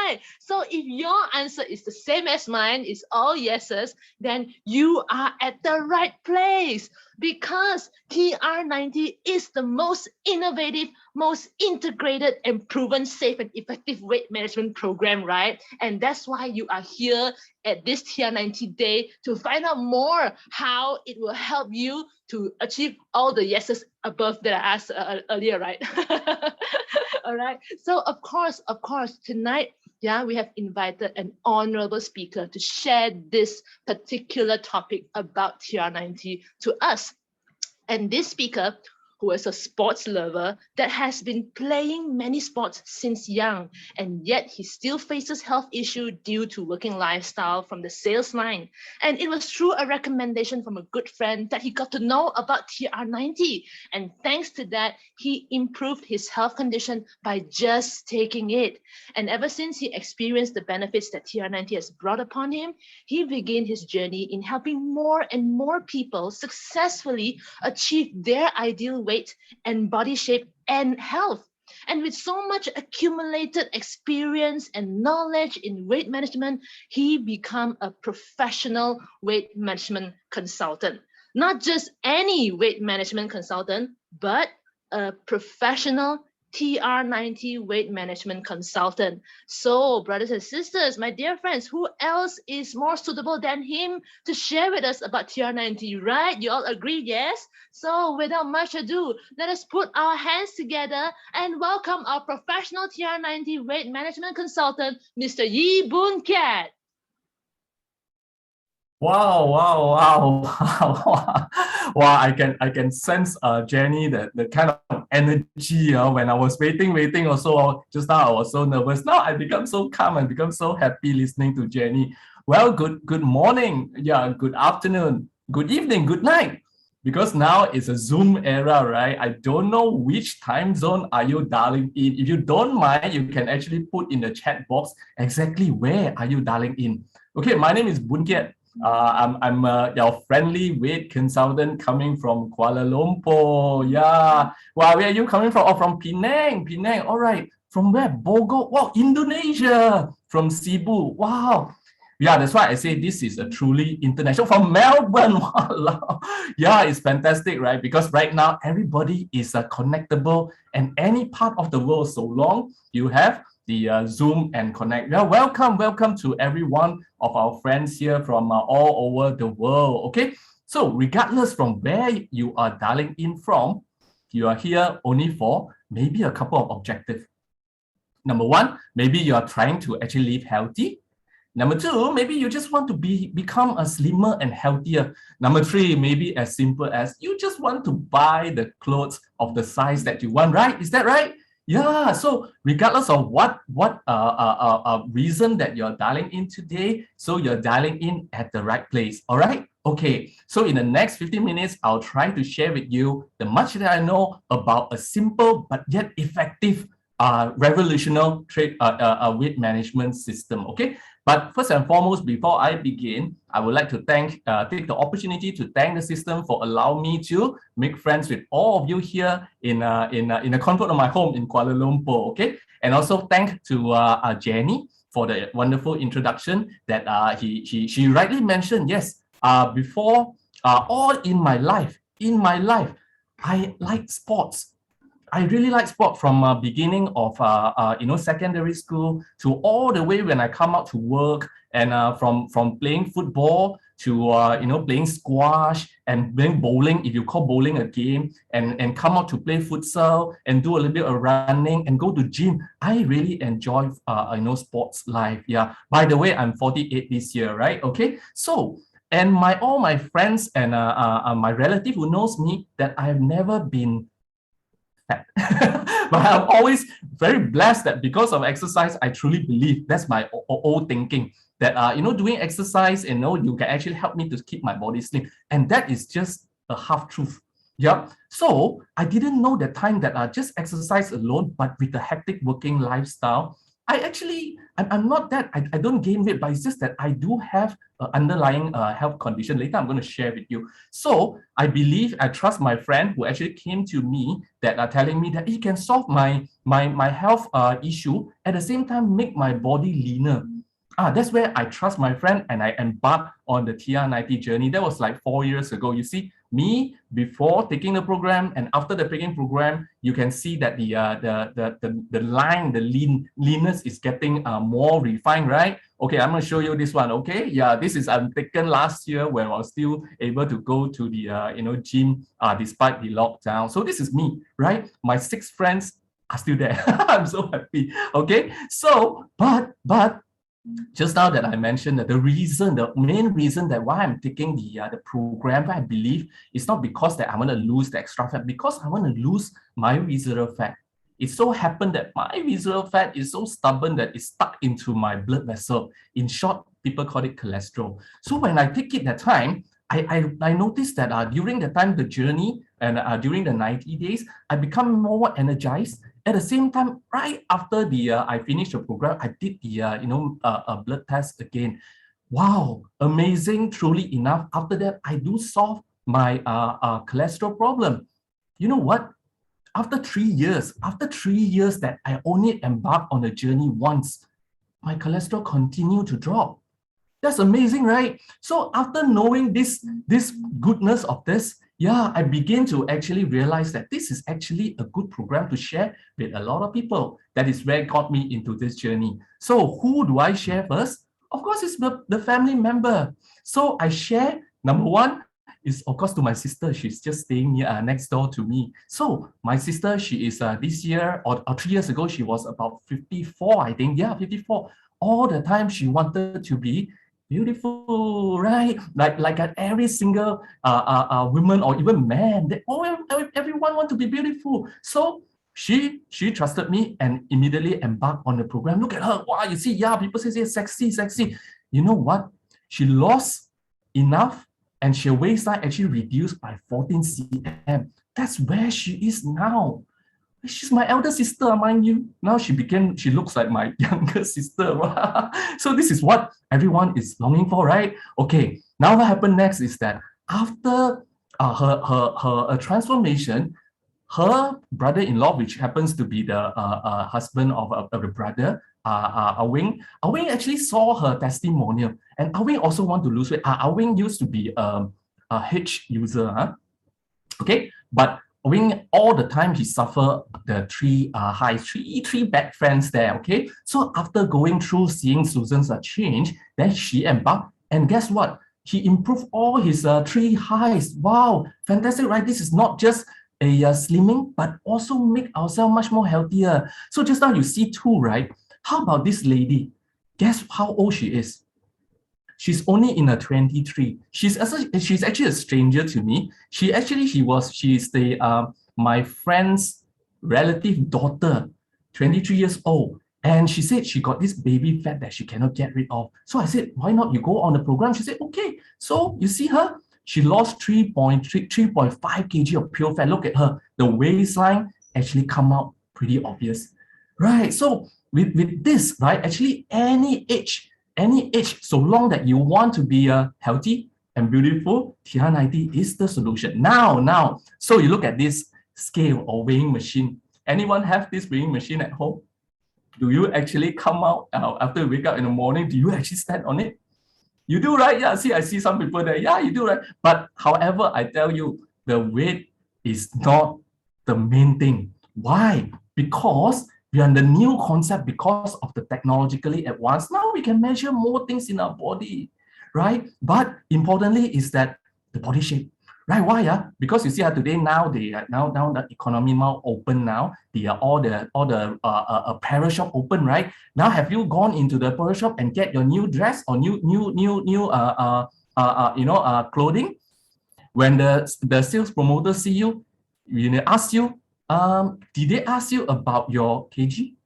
right. So if your answer is the same as mine, is all yeses, then you are at the right place, because TR90 is the most innovative, most integrated and proven safe and effective weight management program, right? And that's why you are here at this TR90 day, to find out more how it will help you to achieve all the yeses above that I asked earlier, right? All right. So of course, tonight, yeah, we have invited an honorable speaker to share this particular topic about TR90 to us. And this speaker, who is a sports lover that has been playing many sports since young, and yet he still faces health issues due to working lifestyle from the sales line. And it was through a recommendation from a good friend that he got to know about TR90. And thanks to that, he improved his health condition by just taking it. And ever since he experienced the benefits that TR90 has brought upon him, he began his journey in helping more and more people successfully achieve their ideal weight and body shape and health. And with so much accumulated experience and knowledge in weight management, he became a professional weight management consultant. Not just any weight management consultant, but a professional TR90 weight management consultant. So, brothers and sisters, my dear friends, who else is more suitable than him to share with us about TR90, right? You all agree, yes? So, without much ado, let us put our hands together and welcome our professional TR90 weight management consultant, Mr. Yi Boon Kiat. Wow, wow, wow, wow, wow. I can sense Jenny, the kind of energy when I was waiting also. Just now I was so nervous. Now I become so calm and become so happy listening to Jenny. Well, good morning, yeah, good afternoon, good evening, good night. Because now it's a Zoom era, right? I don't know which time zone are you dialing in. If you don't mind, you can actually put in the chat box exactly where are you dialing in. Okay, my name is Boon Kiat. I'm your friendly weight consultant coming from Kuala Lumpur. Yeah. Wow, where are you coming from? Oh, from Penang. Penang. All right. From where? Bogor. Wow, Indonesia. From Cebu. Wow. Yeah, that's why I say this is a truly international, from Melbourne. Wow. Yeah, it's fantastic, right? Because right now everybody is connectable, and any part of the world, so long you have the Zoom and connect. Yeah, welcome to every one of our friends here from all over the world. Okay, so regardless from where you are dialing in from, you are here only for maybe a couple of objectives. Number one, maybe you are trying to actually live healthy. Number two, maybe you just want to become a slimmer and healthier. Number three, maybe as simple as you just want to buy the clothes of the size that you want, right? Is that right? Yeah, so regardless of what reason that you're dialing in today, so you're dialing in at the right place, all right? Okay, so in the next 15 minutes, I'll try to share with you the much that I know about a simple but yet effective revolutionary weight management system, okay? But first and foremost, before I begin, I would like to take the opportunity to thank the system for allowing me to make friends with all of you here in the comfort of my home in Kuala Lumpur. Okay, and also thank to Jenny for the wonderful introduction that she rightly mentioned. Yes, before all in my life, I like sports. I really like sport from beginning of secondary school to all the way when I come out to work, and from playing football to playing squash and playing bowling, if you call bowling a game, and come out to play futsal and do a little bit of running and go to gym. I really enjoy sports life. Yeah. By the way, I'm 48 this year, right? Okay. So and all my friends and my relative who knows me, that I have never been fat. But I'm always very blessed that because of exercise, I truly believe that's my old thinking that doing exercise, you can actually help me to keep my body slim, and that is just a half truth. Yeah. So I didn't know the time that just exercise alone, but with a hectic working lifestyle, I'm not that, I don't gain weight, but it's just that I do have an underlying health condition. Later, I'm going to share with you. So I trust my friend who actually came to me that are telling me that he can solve my health issue, at the same time make my body leaner. That's where I trust my friend and I embarked on the TR90 journey. That was like 4 years ago. You see, me before taking the program and after the taking program, you can see that the line, the leanness is getting more refined, right? Okay, I'm going to show you this one. Okay, yeah, this is taken last year when I was still able to go to the gym despite the lockdown. So this is me, right? My 6 friends are still there. I'm so happy. Okay, so but just now that I mentioned that the main reason that why I'm taking the program, I believe, is not because that I want to lose the extra fat, because I want to lose my visceral fat. It so happened that my visceral fat is so stubborn that it's stuck into my blood vessel. In short, people call it cholesterol. So when I take it that time, I noticed that during the time, the journey, and during the 90 days, I become more energized. At the same time, right after I finished the program, I did the blood test again. Wow, amazing! Truly enough. After that, I do solve my cholesterol problem. You know what? After 3 years that I only embarked on the journey once, my cholesterol continued to drop. That's amazing, right? So after knowing this goodness of this, yeah, I begin to actually realize that this is actually a good program to share with a lot of people. That is where got me into this journey. So who do I share first? Of course, it's the family member. So I share, number one, is of course to my sister. She's just staying next door to me. So my sister, she is this year or 3 years ago, she was about 54, I think. Yeah, 54. All the time she wanted to be beautiful, right? Like at every single woman or even man, everyone want to be beautiful. So she trusted me and immediately embarked on the program. Look at her. Wow, you see, yeah, people say sexy. You know what? She lost enough and her waistline actually reduced by 14 cm. That's where she is now. She's my elder sister, mind you. Now she looks like my younger sister. So this is what everyone is longing for, right? Okay, now what happened next is that after her transformation, her brother-in-law, which happens to be the husband of the brother, Awing actually saw her testimonial, and Awing also want to lose weight. Awing used to be a H user, huh? Okay, but Wing all the time he suffer the three bad friends there. Okay, so after going through seeing Susan's change, then she embarked, and guess what? He improved all his 3 highs. Wow, fantastic, right? This is not just a slimming, but also make ourselves much more healthier. So just now you see 2, right? How about this lady? Guess how old she is? She's only in her 23. She's actually a stranger to me. She's the my friend's relative daughter, 23 years old. And she said she got this baby fat that she cannot get rid of. So I said, why not you go on the program? She said, okay. So you see her, she lost 3.5 kg of pure fat. Look at her. The waistline actually come out pretty obvious. Right. So with this, right, actually any age, so long that you want to be healthy and beautiful, TR90 is the solution. Now, so you look at this scale or weighing machine. Anyone have this weighing machine at home? Do you actually come out after you wake up in the morning? Do you actually stand on it? You do, right? Yeah, I see some people there. Yeah, you do, right? But however, I tell you, the weight is not the main thing. Why? Because we are in the new concept, because of the technologically advanced. Now we can measure more things in our body, right? But importantly is that the body shape, right? Why? Because you see today now now the economy now open now. All the apparel shop open, right? Now have you gone into the apparel shop and get your new dress or new clothing? When the sales promoter see you, ask you, did they ask you about your kg?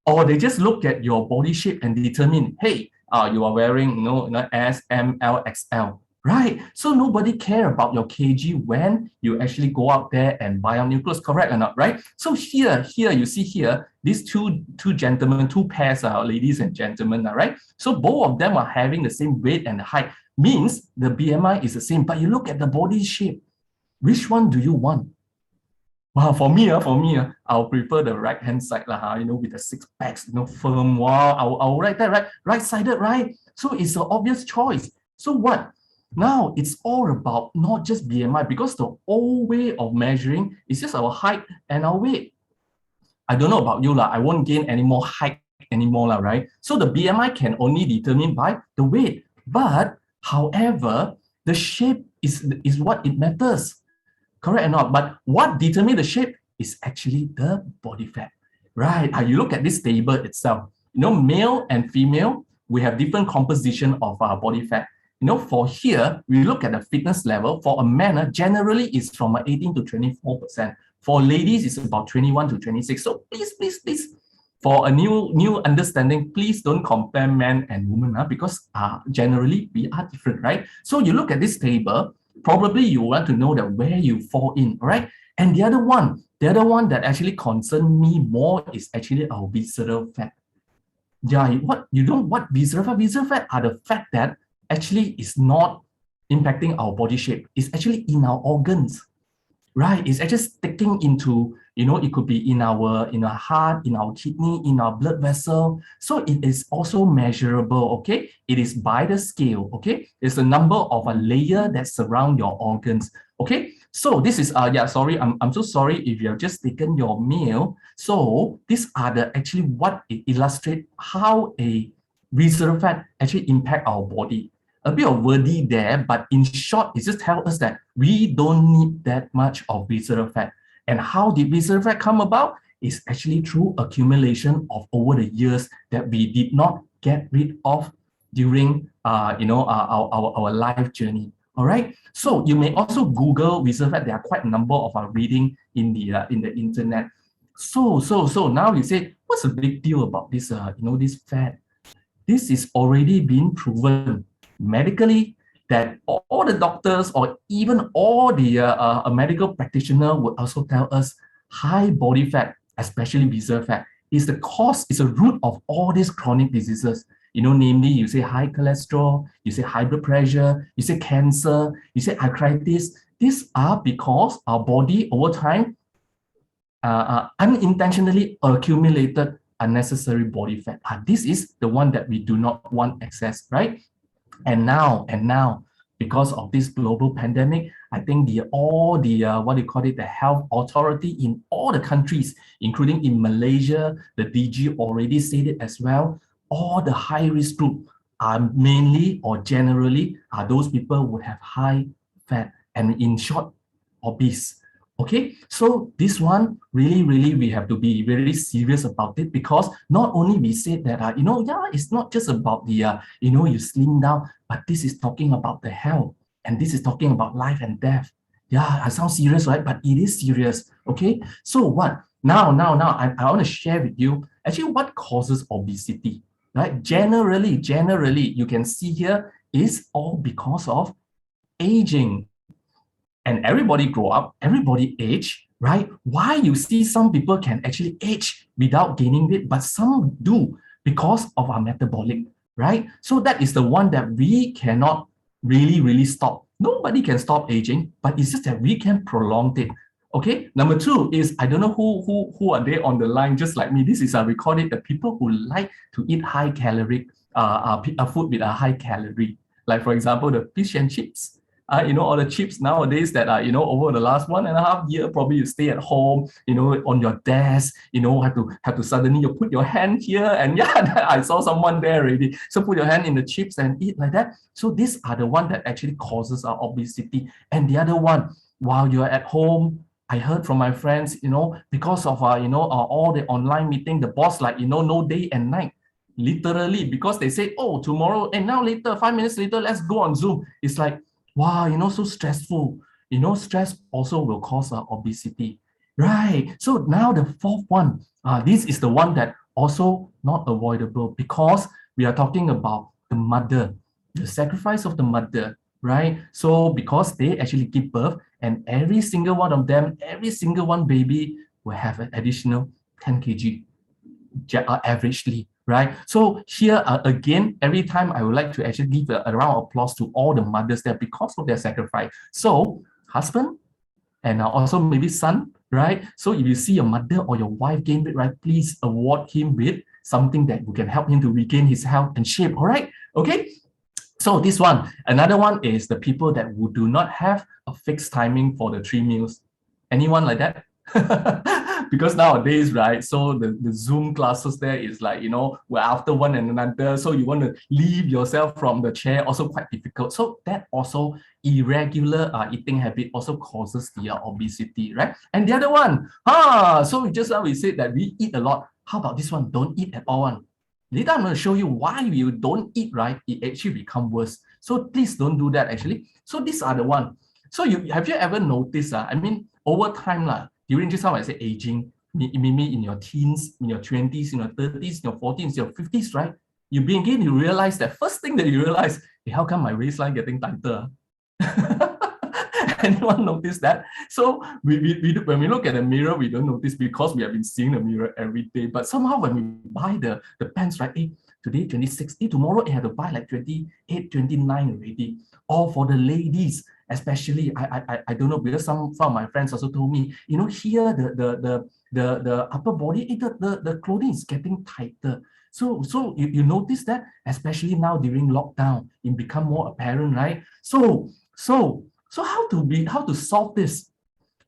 Or they just look at your body shape and determine, hey, you are wearing S, M, L, XL, right? So nobody care about your kg when you actually go out there and buy on new clothes, correct or not, right? So here you see here, these two gentlemen, two pairs, ladies and gentlemen, right? So both of them are having the same weight and height, means the BMI is the same, but you look at the body shape. Which one do you want? Wow, for me, I'll prefer the right-hand side, with the six packs, firm. Wow, I'll write that, right? Right-sided, right? So it's an obvious choice. So what? Now it's all about not just BMI, because the old way of measuring is just our height and our weight. I don't know about you, I won't gain any more height anymore, right? So the BMI can only determine by the weight. But however, the shape is what it matters. Correct or not? But what determines the shape is actually the body fat, right? You look at this table itself. Male and female, we have different composition of our body fat. For here, we look at the fitness level. For a man, generally it's from 18 to 24%. For ladies, it's about 21 to 26. So please, for a new understanding, please don't compare men and women, because generally we are different, right? So you look at this table, probably you want to know that where you fall in, right? And the other one that actually concerns me more is actually our visceral fat. Yeah, what visceral fat? Visceral fat are the fat that actually is not impacting our body shape. It's actually in our organs, right? It's actually sticking into, it could be in our heart, in our kidney, in our blood vessel. So it is also measurable, okay? It is by the scale, okay? It's the number of a layer that surround your organs, okay? So this is, sorry, I'm so sorry if you have just taken your meal. So these are actually what it illustrates how a visceral fat actually impact our body. A bit of wordy there, but in short, it just tells us that we don't need that much of visceral fat. And how did visceral fat come about? It's actually through accumulation of over the years that we did not get rid of during our life journey. All right. So you may also Google visceral fat. There are quite a number of reading in the internet. So now you say, what's the big deal about this? This fat. This is already been proven medically that all the doctors or even all the medical practitioner would also tell us high body fat, especially visceral fat, is the cause, is a root of all these chronic diseases. Namely, you say high cholesterol, you say high blood pressure, you say cancer, you say arthritis. These are because our body over time unintentionally accumulated unnecessary body fat. This is the one that we do not want excess, right? And now, because of this global pandemic, I think the health authority in all the countries, including in Malaysia, the DG already said it as well. All the high risk group are mainly or generally are those people who have high fat and, in short, obese. Okay, so this one really we have to be very serious about it, because not only we said that it's not just about the you slim down, but this is talking about the health, and this is talking about life and death. Yeah, I sound serious, right? But it is serious. Okay, so what now I want to share with you actually what causes obesity, right? Generally you can see here is all because of aging. And everybody grow up, everybody age, right? Why you see some people can actually age without gaining weight, but some do because of our metabolic, right? So that is the one that we cannot really stop. Nobody can stop aging, but it's just that we can prolong it. Okay. Number two is, I don't know who are they on the line just like me. This is we call it the people who like to eat high calorie food with a high calorie. Like for example, the fish and chips. All the chips nowadays that over the last 1.5 years, probably you stay at home, on your desk, have to suddenly you put your hand here, and yeah, I saw someone there already. So put your hand in the chips and eat like that. So these are the one that actually causes our obesity. And the other one, while you're at home, I heard from my friends, because of all the online meeting, the boss no day and night. Literally, because they say, oh, tomorrow, and now later, 5 minutes later, let's go on Zoom. It's like, wow, so stressful. Stress also will cause obesity. Right. So now the fourth one, this is the one that also not avoidable, because we are talking about the mother, the sacrifice of the mother. right? So because they actually give birth, and every single one of them, every single one baby will have an additional 10 kg averagely, right? So here again, every time I would like to actually give a round of applause to all the mothers there because of their sacrifice. So husband and also maybe son, right? So if you see your mother or your wife gain weight, right, please award him with something that can help him to regain his health and shape, all right? Okay, so this one, another one is the people that who do not have a fixed timing for the 3 meals. Anyone like that? Because nowadays, right, so the Zoom classes there is like, we're after one and another, so you want to leave yourself from the chair, also quite difficult. So that also irregular eating habit also causes the obesity, right? And the other one, so just now we said that we eat a lot. How about this one? Don't eat at all. Later, I'm going to show you why you don't eat right. It actually become worse. So please don't do that actually. So these are the one. So have you ever noticed, I mean, over time, during just how I say aging, maybe in your teens, in your 20s, in your 30s, in your 40s, in your 50s, right? You begin to realize that first thing that you realize, hey, how come my waistline getting tighter? Anyone notice that? So when we look at the mirror, we don't notice because we have been seeing the mirror every day. But somehow when we buy the pants, right? Hey, today 26, tomorrow I have to buy like 28, 29 already. Or for the ladies, especially, I don't know, because some of my friends also told me, here the upper body, the clothing is getting tighter. So you notice that, especially now during lockdown, it become more apparent, right? So how to solve this?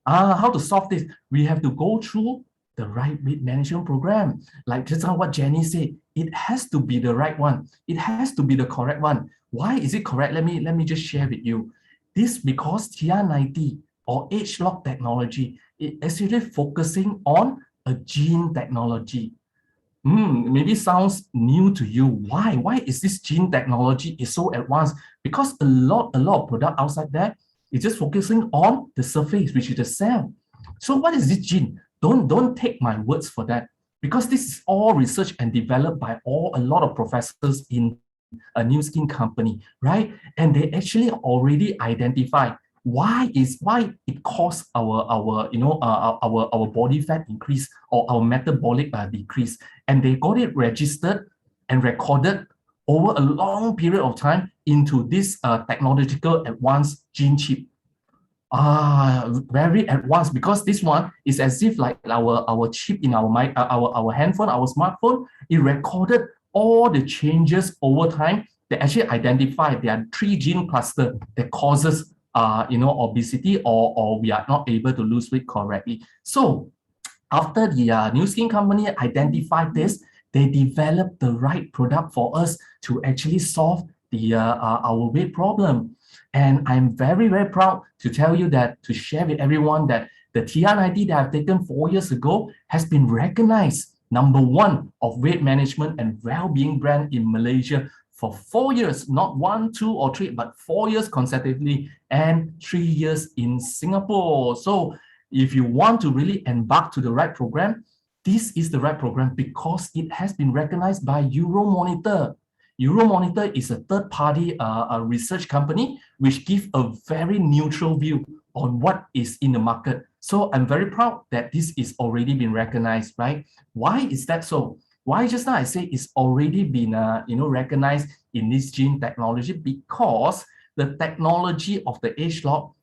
How to solve this? We have to go through the right weight management program. Like just what Jenny said, it has to be the right one. It has to be the correct one. Why is it correct? Let me just share with you. This because TR90 or ageLOC technology is actually focusing on a gene technology. Maybe sounds new to you. Why? Why is this gene technology is so advanced? Because a lot of product outside there is just focusing on the surface, which is the cell. So what is this gene? Don't take my words for that, because this is all research and developed by a lot of professors in a new skin company, right? And they actually already identify why it causes our body fat increase or our metabolic decrease, and they got it registered and recorded over a long period of time into this technological advanced gene chip. Very advanced, because this one is as if like our chip in our handphone, our smartphone. It recorded all the changes over time. They actually identify there are 3 gene clusters that causes obesity, or we are not able to lose weight correctly. So after the new skin company identified this, they developed the right product for us to actually solve the our weight problem. And I'm very, very proud to tell you that, to share with everyone that the TR90 that I've taken 4 years ago has been recognized #1 of weight management and well-being brand in Malaysia for 4 years, not 1, 2, or 3, but 4 years consecutively, and 3 years in Singapore. So if you want to really embark to the right program, this is the right program because it has been recognized by Euromonitor. Euromonitor is a third-party research company which gives a very neutral view on what is in the market. So I'm very proud that this is already been recognized, right? Why is that so? Why just now I say it's already been recognized in this gene technology? Because the technology of the ageLOC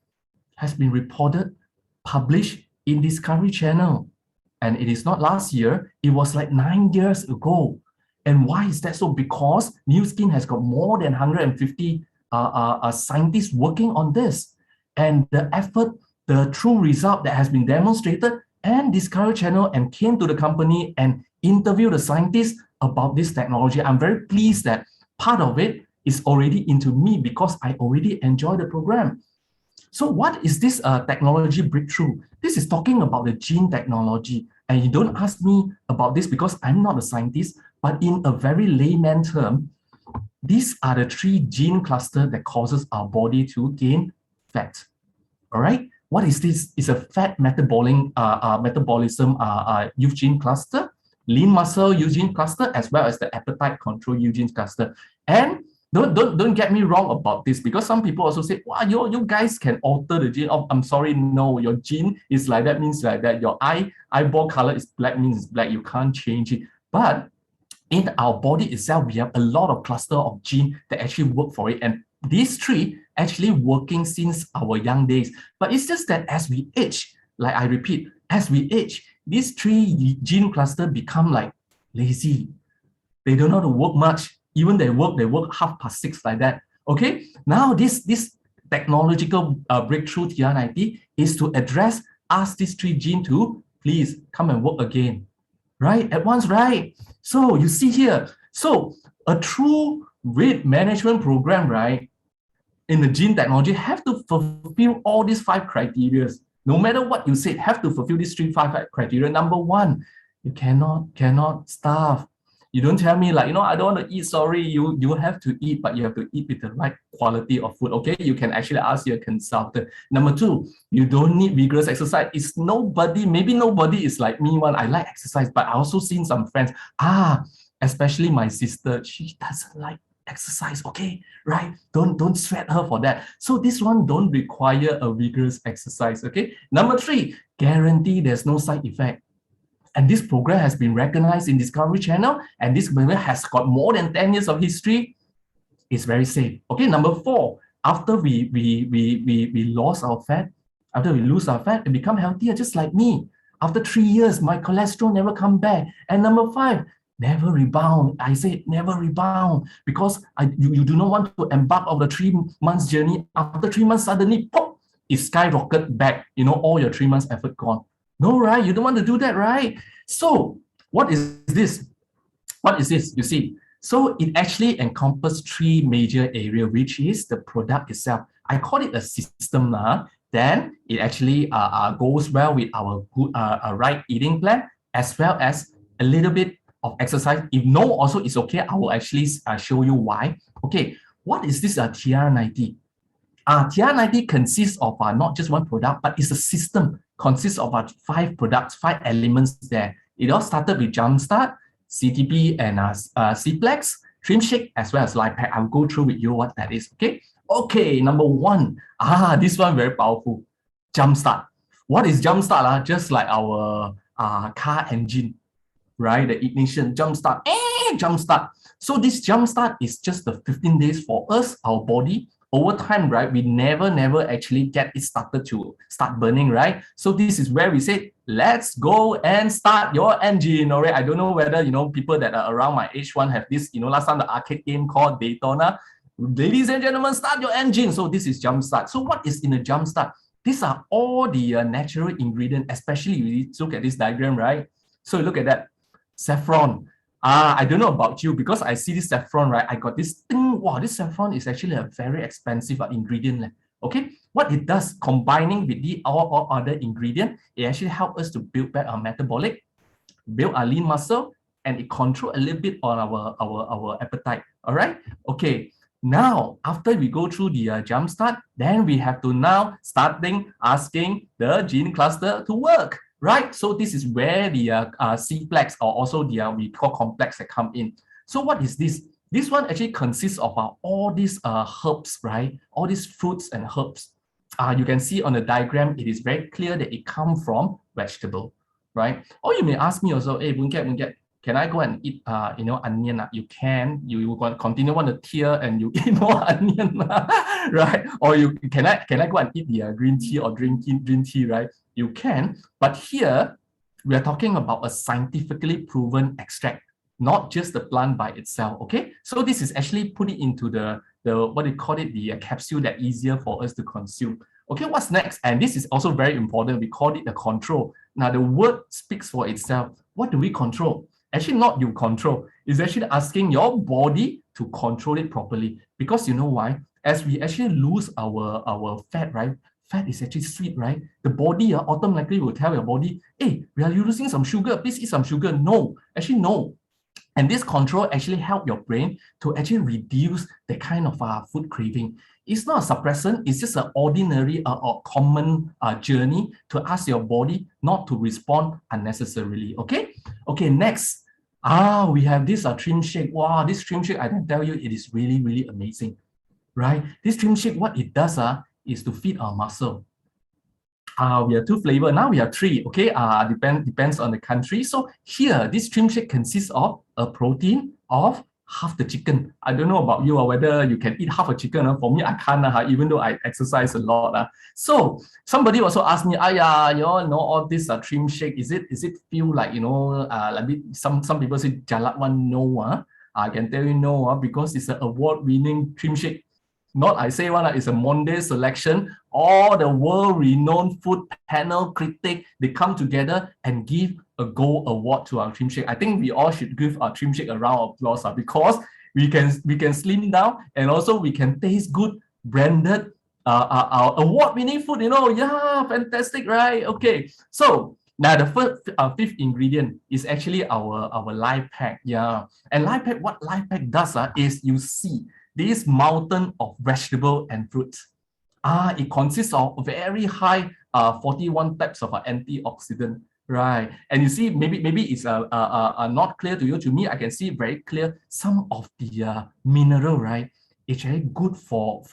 has been reported, published in Discovery Channel. And it is not last year, it was like 9 years ago. And why is that so? Because Nu Skin has got more than 150 scientists working on this. And the effort, the true result that has been demonstrated, and Discovery Channel and came to the company and interviewed the scientists about this technology. I'm very pleased that part of it is already into me because I already enjoy the program. So what is this technology breakthrough? This is talking about the gene technology. And you don't ask me about this because I'm not a scientist, but in a very layman term, these are the 3 gene clusters that causes our body to gain fat. All right? What is this? It's a fat metabolism gene cluster, lean muscle gene cluster, as well as the appetite control gene cluster. And don't get me wrong about this, because some people also say, wow, you guys can alter the gene. Oh, I'm sorry, no, your gene is like that, means like that. Your eyeball color is black, means it's black. You can't change it. But in our body itself, we have a lot of cluster of gene that actually work for it. And these three actually working since our young days. But it's just that as we age, like I repeat, as we age, these three gene cluster become like lazy. They don't know how to work much. Even they work 6:30 like that. Okay. Now this technological breakthrough TR90 is to ask these three genes to please come and work again, right? At once, right? So you see here. So a true weight management program, right, in the gene technology have to fulfill all these 5 criteria. No matter what you say, have to fulfill these 5 criteria. Number 1, you cannot starve. You don't tell me like, I don't want to eat, sorry, you have to eat, but you have to eat with the right quality of food, okay? You can actually ask your consultant. Number 2, you don't need vigorous exercise. It's maybe nobody is like me one. I like exercise, but I also seen some friends, especially my sister, she doesn't like exercise, okay, right? Don't sweat her for that. So this one don't require a vigorous exercise, okay? Number 3, guarantee there's no side effect. And this program has been recognized in Discovery Channel, and this program has got more than 10 years of history. It's very safe. Okay, number 4, after we lost our fat, after we lose our fat and become healthier, just like me. After 3 years, my cholesterol never come back. And number 5, never rebound. I say never rebound, because you do not want to embark on the 3 months journey. After 3 months, suddenly, pop, it skyrocket back. All your 3 months effort gone. No, right? You don't want to do that, right? So what is this? What is this? You see, so it actually encompasses 3 major areas, which is the product itself. I call it a system. Then it actually goes well with our good right eating plan, as well as a little bit of exercise. If no, also it's okay. I will actually show you why. Okay, what is this TR90? TR90 consists of not just one product, but it's a system, consists of 5 products, 5 elements there. It all started with Jumpstart, CTP, and Cplex, Trim Shake, as well as Life Pack. I'll go through with you what that is, okay? Okay, number 1. This one very powerful. Jumpstart. What is Jumpstart? Just like our car engine, right? The ignition, Jumpstart, Jumpstart. So this Jumpstart is just the 15 days for us, our body. Over time, right, we never actually get it started to start burning, right? So this is where we say, let's go and start your engine, all right? I don't know whether, people that are around my age one have this, last time the arcade game called Daytona. Ladies and gentlemen, start your engine. So this is Jumpstart. So what is in a Jumpstart? These are all the natural ingredients, especially you look at this diagram, right? So look at that, saffron. I don't know about you, because I see this saffron, right? I got this thing. Wow, this saffron is actually a very expensive ingredient. Okay, what it does, combining with the all other ingredient, it actually helps us to build back our metabolic, build our lean muscle, and it control a little bit on our appetite. All right. Okay. Now, after we go through the Jumpstart, then we have to now asking the gene cluster to work. Right, so this is where the Cplex, or also the we call complex, that come in. So what is this? This one actually consists of all these herbs, right? All these fruits and herbs. You can see on the diagram, it is very clear that it comes from vegetable, right? Or you may ask me also, hey, Boonket, can I go and eat onion? You can. You continue want to tear and you eat more onion, right? Or can I go and eat the green tea or drink green tea, right? You can, but here we are talking about a scientifically proven extract, not just the plant by itself. Okay, so this is actually put it into the what do you call it, the capsule, that easier for us to consume. Okay, what's next? And this is also very important. We call it the control. Now the word speaks for itself. What do we control? Actually, not you control. It's actually asking your body to control it properly. Because you know why? As we actually lose our fat, right? Fat is actually sweet, right? The body automatically will tell your body, hey, we are losing some sugar, please eat some sugar. No, actually no. And this control actually help your brain to actually reduce the kind of food craving. It's not a suppressant, it's just an ordinary or common journey to ask your body not to respond unnecessarily, okay? Okay, next. We have this trim shake. Wow, this trim shake, I can tell you, it is really, really amazing, right? This trim shake, what it does is to feed our muscle. We have two flavors. Now we have three, okay? Depends on the country. So here, this trim shake consists of a protein of half the chicken. I don't know about you, whether you can eat half a chicken. For me, I can't, even though I exercise a lot. So somebody also asked me, all this trim shake, is it feel like, like some people say jalat one? No, I can tell you no, because it's an award-winning trim shake. Not I say one, it's a Monday selection. All the world-renowned food panel critic, they come together and give a gold award to our trim shake. I think we all should give our trim shake a round of applause because we can slim down and also we can taste good, branded, our award-winning food. Yeah, fantastic, right? Okay, so now the fifth ingredient is actually our life pack. Yeah, and life pack, what life pack does is you see this mountain of vegetable and fruits. It consists of very high 41 types of antioxidant, right? And you see, maybe it's not clear to you. To me, I can see very clear some of the mineral, right? It's very good for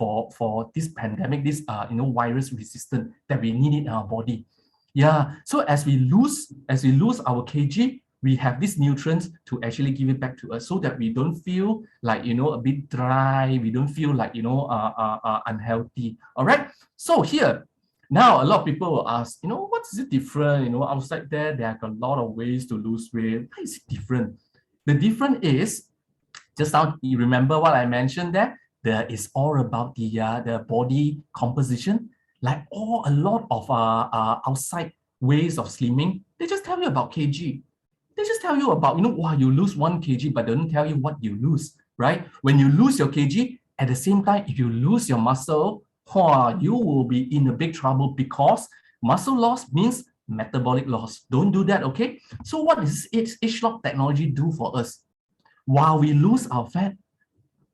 this pandemic, this virus resistant that we need in our body. Yeah. So as we lose our kg, we have these nutrients to actually give it back to us so that we don't feel like, a bit dry. We don't feel like, unhealthy. All right. So here, now a lot of people will ask, what is it different? Outside there are a lot of ways to lose weight. Why is it different? The difference is, just now, you remember what I mentioned there? There is all about the body composition. Like a lot of outside ways of slimming, they just tell you about kg. They just tell you about, you lose 1 kg, but they don't tell you what you lose, right? When you lose your kg, at the same time, if you lose your muscle, you will be in a big trouble because muscle loss means metabolic loss. Don't do that, okay? So what does ageLOC technology do for us? While we lose our fat,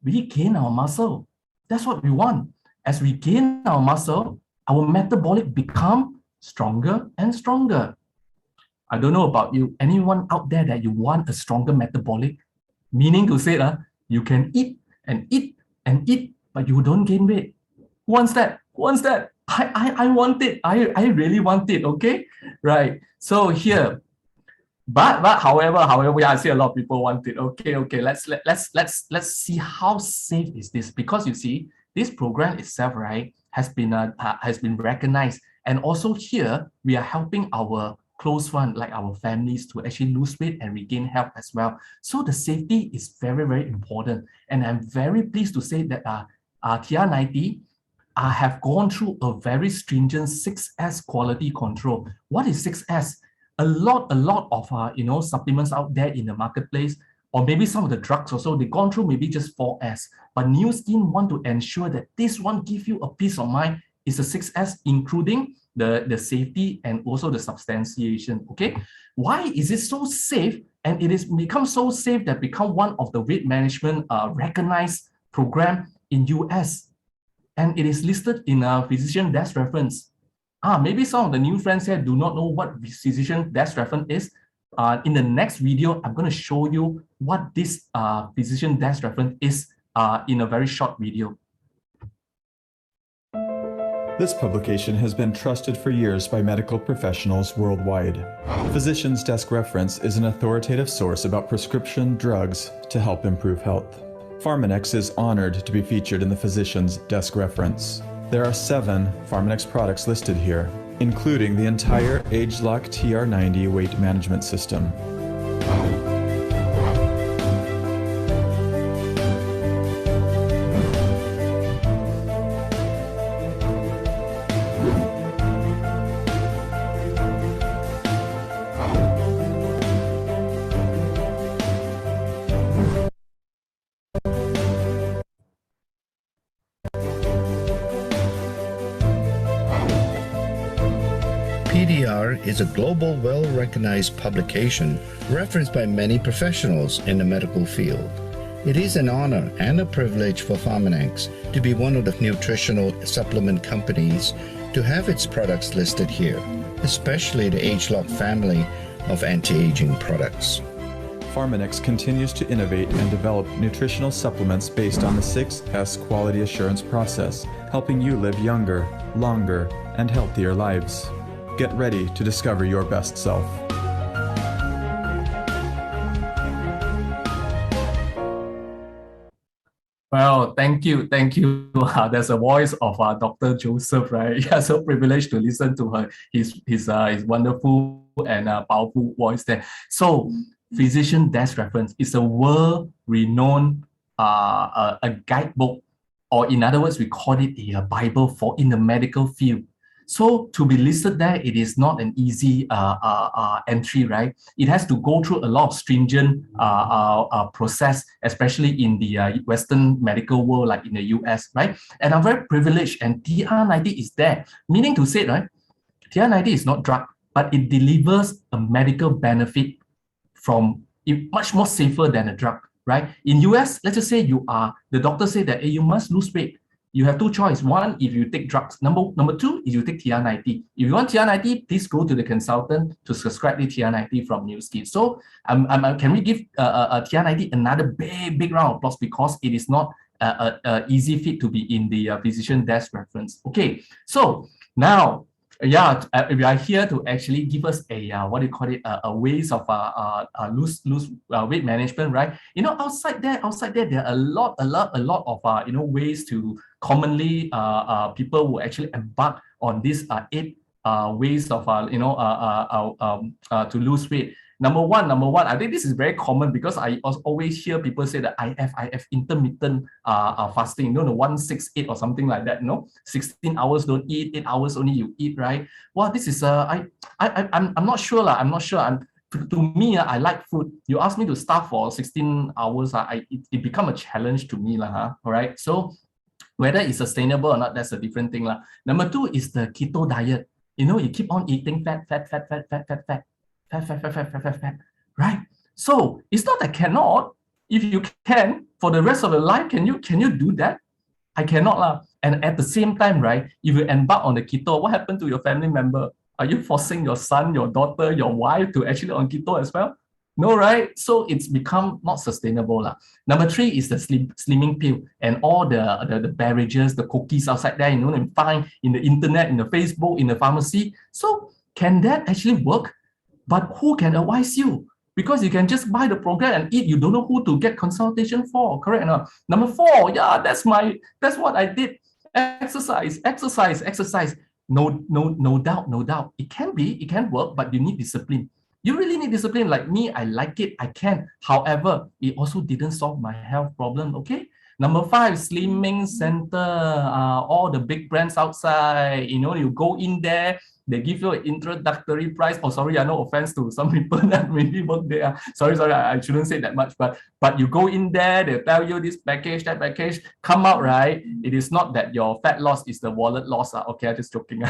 we gain our muscle. That's what we want. As we gain our muscle, our metabolic become stronger and stronger. I don't know about you. Anyone out there that you want a stronger metabolic? Meaning to say, you can eat and eat and eat, but you don't gain weight. Who wants that? Who wants that? I want it. I really want it. Okay, right. So here, but however, I see a lot of people want it. Okay. Let's see how safe is this, because you see this program itself, right, has been recognized, and also here we are helping our close one, like our families, to actually lose weight and regain health as well. So the safety is very, very important. And I'm very pleased to say that TR90 have gone through a very stringent 6S quality control. What is 6S? A lot of supplements out there in the marketplace, or maybe some of the drugs also, they've gone through maybe just 4S. But New Skin want to ensure that this one gives you a peace of mind. It's a 6S, including the safety and also the substantiation. Okay, why is it so safe? And it is become so safe that become one of the weight management recognized program in US, and it is listed in a physician desk reference. Maybe some of the new friends here do not know what physician desk reference is. In the next video, I'm going to show you what this physician desk reference is in a very short video. This publication has been trusted for years by medical professionals worldwide. Physician's Desk Reference is an authoritative source about prescription drugs to help improve health. Pharmanex is honored to be featured in the Physician's Desk Reference. There are 7 Pharmanex products listed here, including the entire ageLOC TR90 weight management system. PDR is a global, well-recognized publication referenced by many professionals in the medical field. It is an honor and a privilege for Pharmanex to be one of the nutritional supplement companies to have its products listed here, especially the ageLOC family of anti-aging products. Pharmanex continues to innovate and develop nutritional supplements based on the 6S quality assurance process, helping you live younger, longer, and healthier lives. Get ready to discover your best self. Well, thank you. There's a voice of Dr. Joseph, right? Yeah, so privileged to listen to his wonderful and powerful voice there. So, physician desk reference is a world-renowned a guidebook, or in other words, we call it a Bible for in the medical field. So to be listed there, it is not an easy entry, right? It has to go through a lot of stringent process, especially in the Western medical world, like in the US, right? And I'm very privileged, and TR90 is there, meaning to say, right, TR90 is not drug, but it delivers a medical benefit from much more safer than a drug, right? In US, let's just say the doctor say that, hey, you must lose weight. You have two choices. One, if you take drugs. Number two, if you take TR90. If you want TR90, please go to the consultant to subscribe the TR90 from NewSkin. So can we give TR90 another big round of applause, because it is not a easy fit to be in the physician desk reference. Okay, so now, yeah, we are here to actually give us a what do you call it, a ways of lose weight management, right? You know, outside there are a lot of ways to commonly people who actually embark on this 8 ways of to lose weight. Number one, I think this is very common, because I always hear people say that IF, intermittent fasting, you know, the 1-6-8 or something like that, you know, 16 hours don't eat, 8 hours only you eat, right? Well, this is I'm not sure. To me, I like food. You ask me to starve for 16 hours, it become a challenge to me, all right? So whether it's sustainable or not, that's a different thing. Number 2 is the keto diet. You know, you keep on eating fat, right? So it's not that cannot. If you can, for the rest of your life, can you do that? I cannot. And at the same time, right, if you embark on the keto, what happened to your family member? Are you forcing your son, your daughter, your wife to actually on keto as well? No, right? So it's become not sustainable. Number 3 is the slimming pill, and all the beverages, the cookies outside there, you know, and find in the internet, in the Facebook, in the pharmacy. So can that actually work? But who can advise you? Because you can just buy the program and eat. You don't know who to get consultation for, correct? Number 4, yeah, that's what I did. Exercise. No doubt. It can work, but you need discipline. You really need discipline. Like me, I like it, I can. However, it also didn't solve my health problem, okay? Number 5, Slimming Center. All the big brands outside, you know, you go in there, they give you an introductory price. Oh, sorry, no offense to some people that maybe work there. Sorry, I shouldn't say that much. But you go in there, they tell you this package, that package, come out, right? It is not that your fat loss is the wallet loss. Okay, I'm just joking.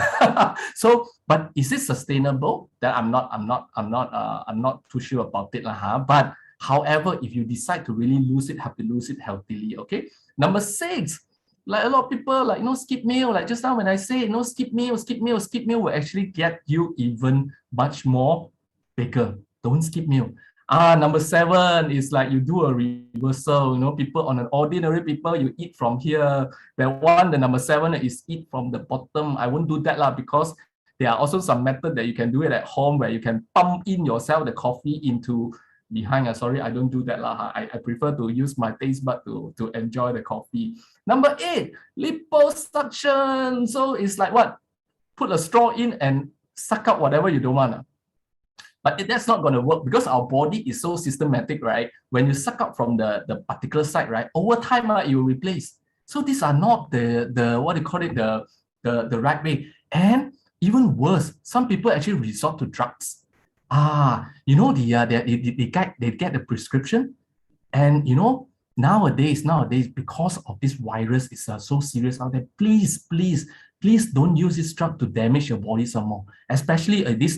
So, but is it sustainable? That I'm not too sure about it, But however, if you decide to really lose it, have to lose it healthily. Okay. Number 6. Like a lot of people, like, skip meal. Like just now when I say, skip meal will actually get you even much more bigger. Don't skip meal. Number 7 is like you do a reversal. You know, people on an ordinary people, you eat from here. The number 7 is eat from the bottom. I won't do that because there are also some method that you can do it at home, where you can pump in yourself the coffee into behind. Sorry, I don't do that. I prefer to use my taste bud to enjoy the coffee. Number 8, liposuction. So it's like what? Put a straw in and suck out whatever you don't want. But that's not going to work, because our body is so systematic, right? When you suck out from the particular side, right, over time you will replace. So these are not the what do you call it, the right way. And even worse, some people actually resort to drugs. You know, they get the prescription, and you know, nowadays, because of this virus is so serious out there, please don't use this drug to damage your body some more. Especially this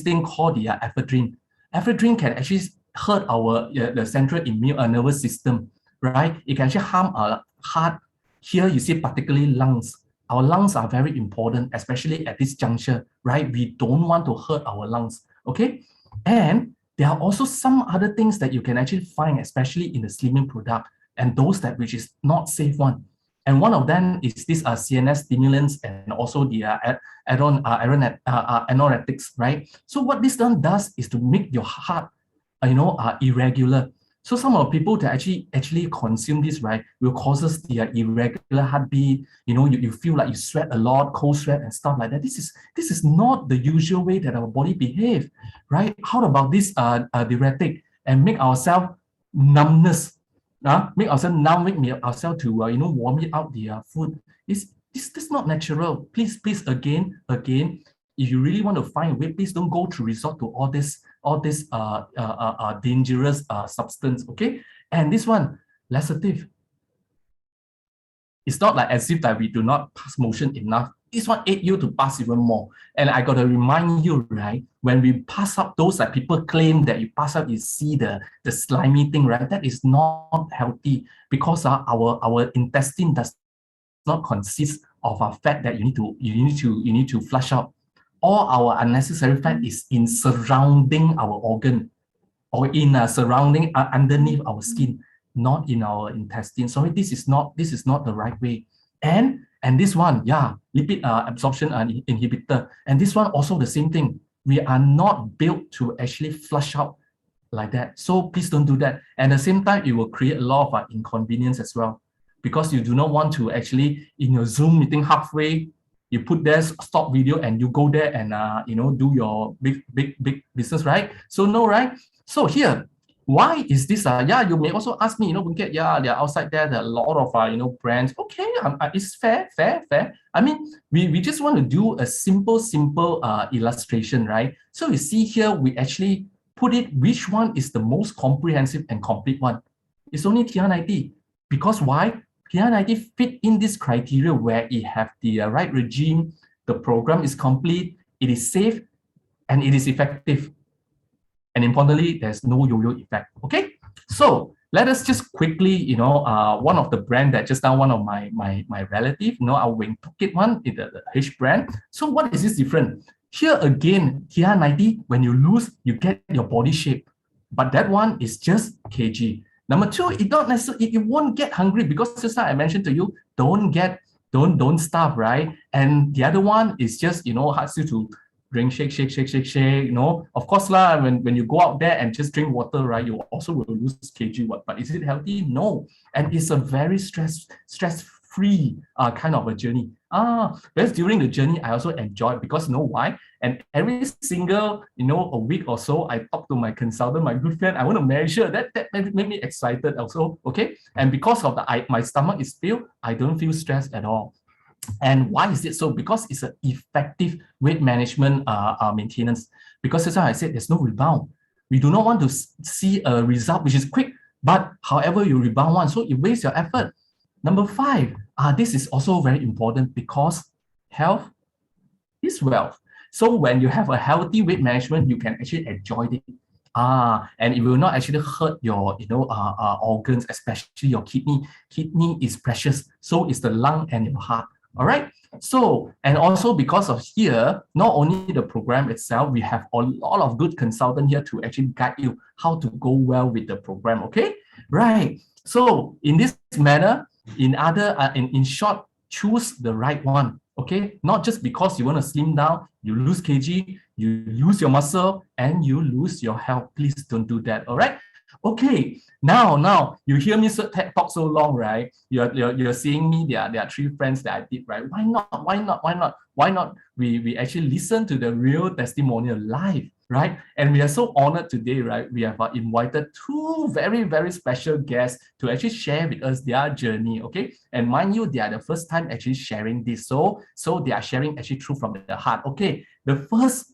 thing called the ephedrine. Ephedrine can actually hurt our the central immune nervous system, right? It can actually harm our heart. Here you see particularly lungs. Our lungs are very important, especially at this juncture, right? We don't want to hurt our lungs, okay? And there are also some other things that you can actually find, especially in the slimming product, and those that which is not safe one. And one of them is this CNS stimulants and also the anoretics, right? So what this one does is to make your heart, irregular. So some of the people that actually consume this, right, will causes the irregular heartbeat. You feel like you sweat a lot, cold sweat and stuff like that. This is not the usual way that our body behave, right? How about this diuretic and make ourselves numbness, make ourselves numb, make ourselves to vomit out the food. This is not natural. Please, again, if you really want to find a way, please don't go to resort to all this dangerous substance, okay? And this one, laxative. It's not like as if that we do not pass motion enough. This one aid you to pass even more. And I got to remind you, right, when we pass up those that people claim that you pass up, you see the slimy thing, right? That is not healthy, because our intestine does not consist of a fat that you need to flush out. All our unnecessary fat is in surrounding our organ, or in surrounding underneath our skin, not in our intestine. So this is not the right way. And this one, lipid absorption inhibitor. And this one also the same thing. We are not built to actually flush out like that. So please don't do that. And at the same time, it will create a lot of inconvenience as well, because you do not want to actually, in your Zoom meeting halfway, you put there stop video and you go there and do your big business, right? So no, right? So here, why is this? You may also ask me, Bunket, they're outside there. There are a lot of brands. Okay, it's fair. I mean, we just want to do a simple illustration, right? So you see here, we actually put it which one is the most comprehensive and complete one. It's only TR90. Because why? TR90 fit in this criteria where it have the right regime, the program is complete, it is safe, and it is effective. And importantly, there's no yo-yo effect. Okay, so let us just quickly, one of the brand that just now one of my relative, our Wing Phuket one, the H brand. So what is this different? Here again, TR90, when you lose, you get your body shape, but that one is just kg. Number two, it won't get hungry, because just like I mentioned to you, don't starve, right? And the other one is just, asks you to drink, shake. Of course, when you go out there and just drink water, right, you also will lose kg. But is it healthy? No. And it's a very stress-free kind of a journey. Whereas during the journey, I also enjoy it, because why? And every single, a week or so, I talk to my consultant, my good friend. I want to measure that made me excited also. Okay. And because of my stomach is filled, I don't feel stressed at all. And why is it so? Because it's an effective weight management maintenance. Because as I said, there's no rebound. We do not want to see a result which is quick, but however you rebound one, so it wastes your effort. Number 5, this is also very important, because health is wealth. So when you have a healthy weight management, you can actually enjoy it. And it will not actually hurt your organs, especially your kidney. Kidney is precious, so is the lung and your heart. All right. So, and also because of here, not only the program itself, we have a lot of good consultants here to actually guide you how to go well with the program. Okay, right. So in this manner, in short, choose the right one. Okay, not just because you want to slim down, you lose kg, you lose your muscle, and you lose your health. Please don't do that. All right. Okay, now you hear me talk so long, right? You're seeing me. There are 3 friends that I did, right? Why not? We actually listen to the real testimonial live, right? And we are so honored today, right? We have invited 2 very, very special guests to actually share with us their journey. Okay, and mind you, they are the first time actually sharing this, so they are sharing actually true from the heart. Okay, the first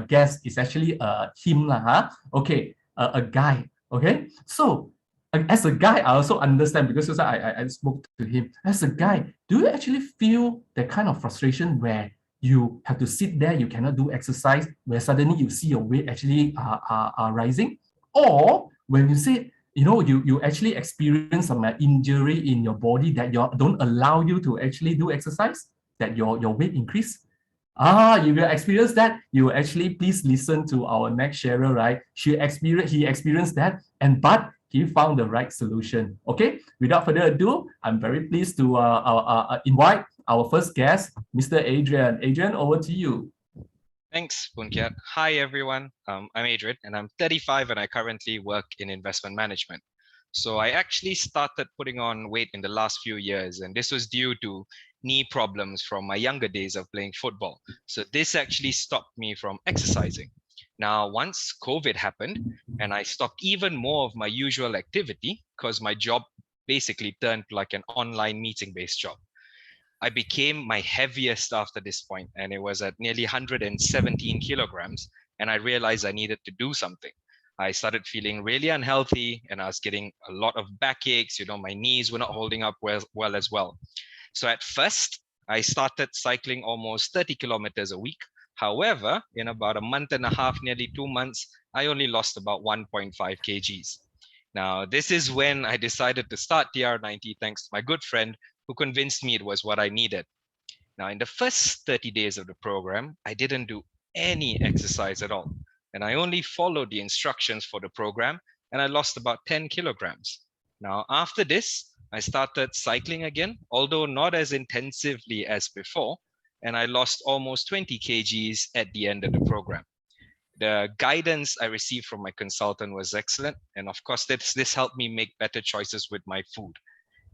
guest is actually him lah. Okay. A guy, okay? So as a guy, I also understand, because I spoke to him. As a guy, do you actually feel that kind of frustration where you have to sit there, you cannot do exercise, where suddenly you see your weight actually rising? Or when you say, you actually experience some injury in your body that don't allow you to actually do exercise, that your weight increase? You will experience that. You will actually please listen to our next sharer, right? He experienced that, but he found the right solution. Okay, without further ado, I'm very pleased to invite our first guest, Mr. Adrian. Adrian, over to you. Thanks, Bunkiat. Hi, everyone. I'm Adrian, and I'm 35, and I currently work in investment management. So I actually started putting on weight in the last few years, and this was due to knee problems from my younger days of playing football. So this actually stopped me from exercising. Now, once COVID happened, and I stopped even more of my usual activity because my job basically turned like an online meeting-based job. I became my heaviest after this point, and it was at nearly 117 kilograms. And I realized I needed to do something. I started feeling really unhealthy, and I was getting a lot of backaches. My knees were not holding up well as well. So at first, I started cycling almost 30 kilometers a week. However, in about a month and a half, nearly 2 months, I only lost about 1.5 kgs. Now, this is when I decided to start TR90 thanks to my good friend who convinced me it was what I needed. Now, in the first 30 days of the program, I didn't do any exercise at all. And I only followed the instructions for the program, and I lost about 10 kilograms. Now, after this, I started cycling again, although not as intensively as before, and I lost almost 20 kgs at the end of the program. The guidance I received from my consultant was excellent. And of course, this helped me make better choices with my food.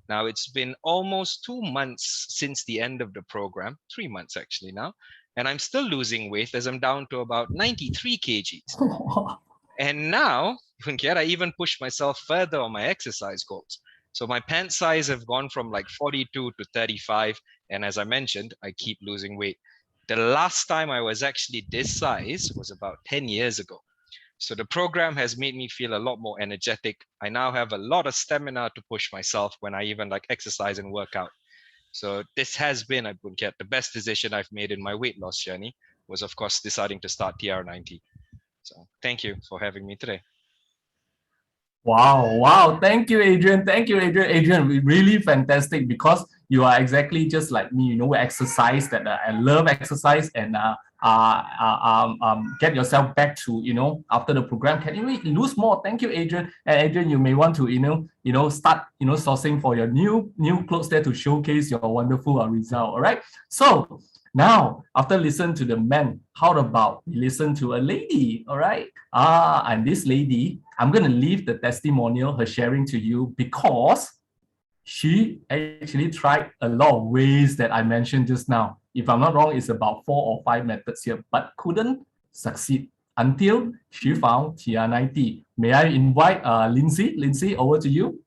Now, it's been almost 2 months since the end of the program, 3 months actually now, and I'm still losing weight as I'm down to about 93 kgs. And now, I even pushed myself further on my exercise goals. So my pant size have gone from like 42 to 35. And as I mentioned, I keep losing weight. The last time I was actually this size was about 10 years ago. So the program has made me feel a lot more energetic. I now have a lot of stamina to push myself when I even like exercise and work out. So this has been, I would get the best decision I've made in my weight loss journey was of course deciding to start TR90. So thank you for having me today. Wow. Thank you, Adrian. Adrian, really fantastic because you are exactly just like me. We exercise that I love exercise and get yourself back to, after the program. Can you lose more? Thank you, Adrian. And Adrian, you may want to, start, sourcing for your new clothes there to showcase your wonderful result. All right. So now, after listening to the men, how about we listen to a lady? All right. And this lady, I'm going to leave the testimonial, her sharing to you because she actually tried a lot of ways that I mentioned just now. If I'm not wrong, it's about 4 or 5 methods here, but couldn't succeed until she found TR90. May I invite Lindsay? Lindsay, over to you.